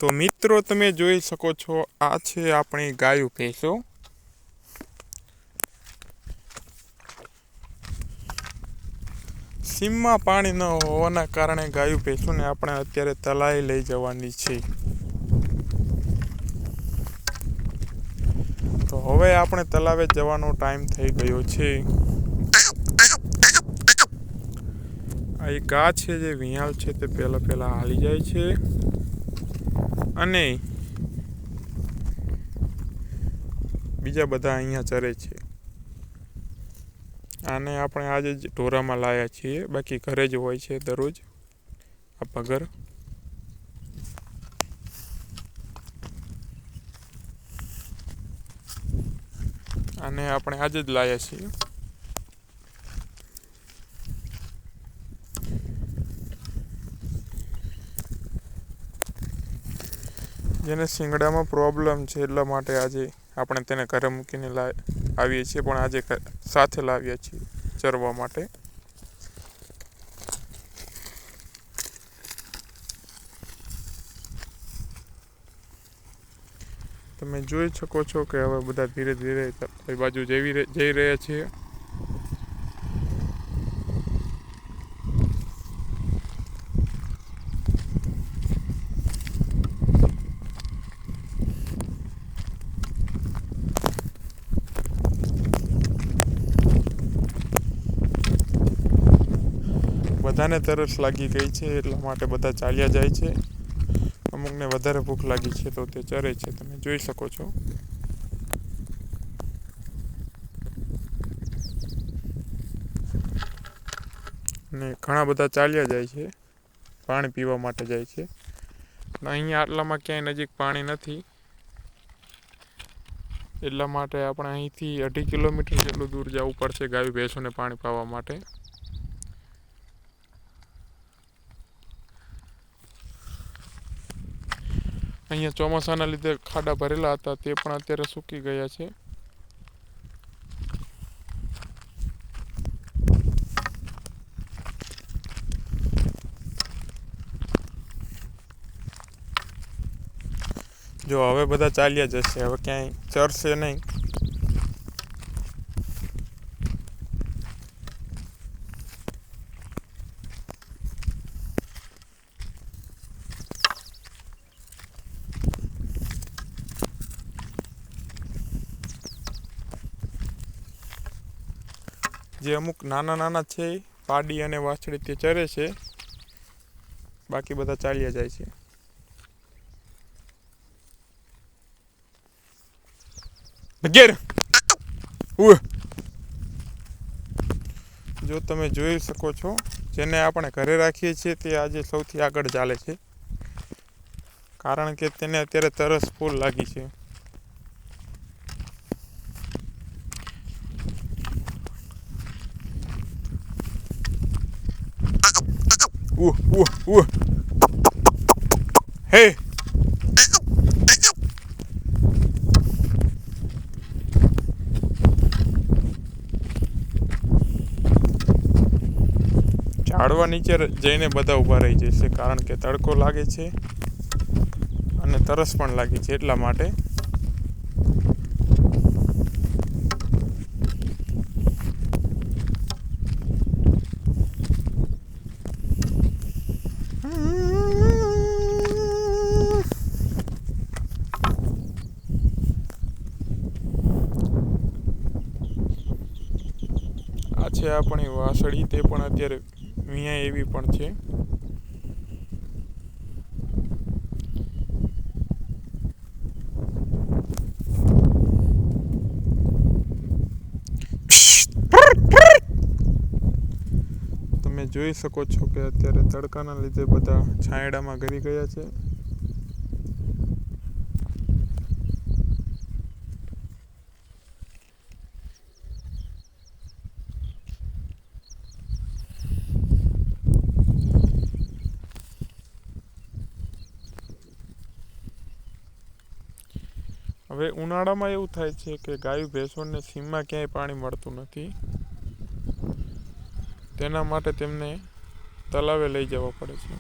તો મિત્રો તમે જોઈ શકો છો, આ છે આપણી ગાયો ભેંસો. સીમમાં પાણી ન હોવાના કારણે ગાયો ભેંસોને આપણે અત્યારે તલાવે લઈ જવાની છે. તો હવે આપણે તલાવે જવાનો ટાઈમ થઈ ગયો છે. આ એક ગા છે જે વિયાળ છે તે પહેલા હાલી જાય છે અને બીજા બધા અહીંયા ચરે છે. આને આપણે આજે જ ઢોરામાં લાયા છીએ, બાકી ઘરે જ હોય છે દરરોજ આ પગર. આને આપણે આજે જ લાયા છીએ. જેને શિંગડામાં પ્રોબ્લેમ છે એટલા માટે આજે આપણે તેને ઘરે મૂકીને આવીએ છીએ, પણ આજે સાથે લાવ્યા છીએ ચરવા માટે. તમે જોઈ શકો છો કે હવે બધા ધીરે ધીરે એ બાજુ જઈ રહ્યા છીએ. બધાને તરસ લાગી ગઈ છે એટલા માટે બધા ચાલ્યા જાય છે. અમુકને વધારે ભૂખ લાગી છે તો તે ચરે છે, તમે જોઈ શકો છો. ને ઘણા બધા ચાલ્યા જાય છે, પાણી પીવા માટે જાય છે. અહીંયા આટલામાં ક્યાંય નજીક પાણી નથી એટલા માટે આપણે અહીંથી 2.5 કિલોમીટર જેટલું દૂર જવું પડશે ગાયો ભેંસોને પાણી પાવા માટે. અહીંયા ચોમાસાના લીધે ખાડા ભરેલા હતા તે પણ અત્યારે સૂકી ગયા છે. જો હવે બધા ચાલ્યા જશે, હવે ક્યાંય ચરશે નહીં. જે અમુક નાના છે પાડી અને વાછડી તે ચરે છે, બાકી બધા ચાલ્યા જાય છે. જો તમે જોઈ શકો છો, જેને આપણે ઘરે રાખીએ છીએ તે આજે સૌથી આગળ ચાલે છે, કારણ કે તેને અત્યારે તરસ ફૂલ લાગી છે. હે ઝાડવા નીચે જઈને બધા ઊભા રહી જશે, કારણ કે તડકો લાગે છે અને તરસ પણ લાગી છે એટલા માટે. આ છે આપણી વાસળી, તે પણ અત્યારે વિયા એવી પણ છે. તમે જોઈ શકો છો કે અત્યારે તડકાના લીધે બધા છાંયડામાં ઘરી ગયા છે. હવે ઉનાળામાં એવું થાય છે કે ગાયો ભેંસોને સીમમાં ક્યાંય પાણી મળતું નથી, તેના માટે તેમને તલાવે લઈ જવા પડે છે.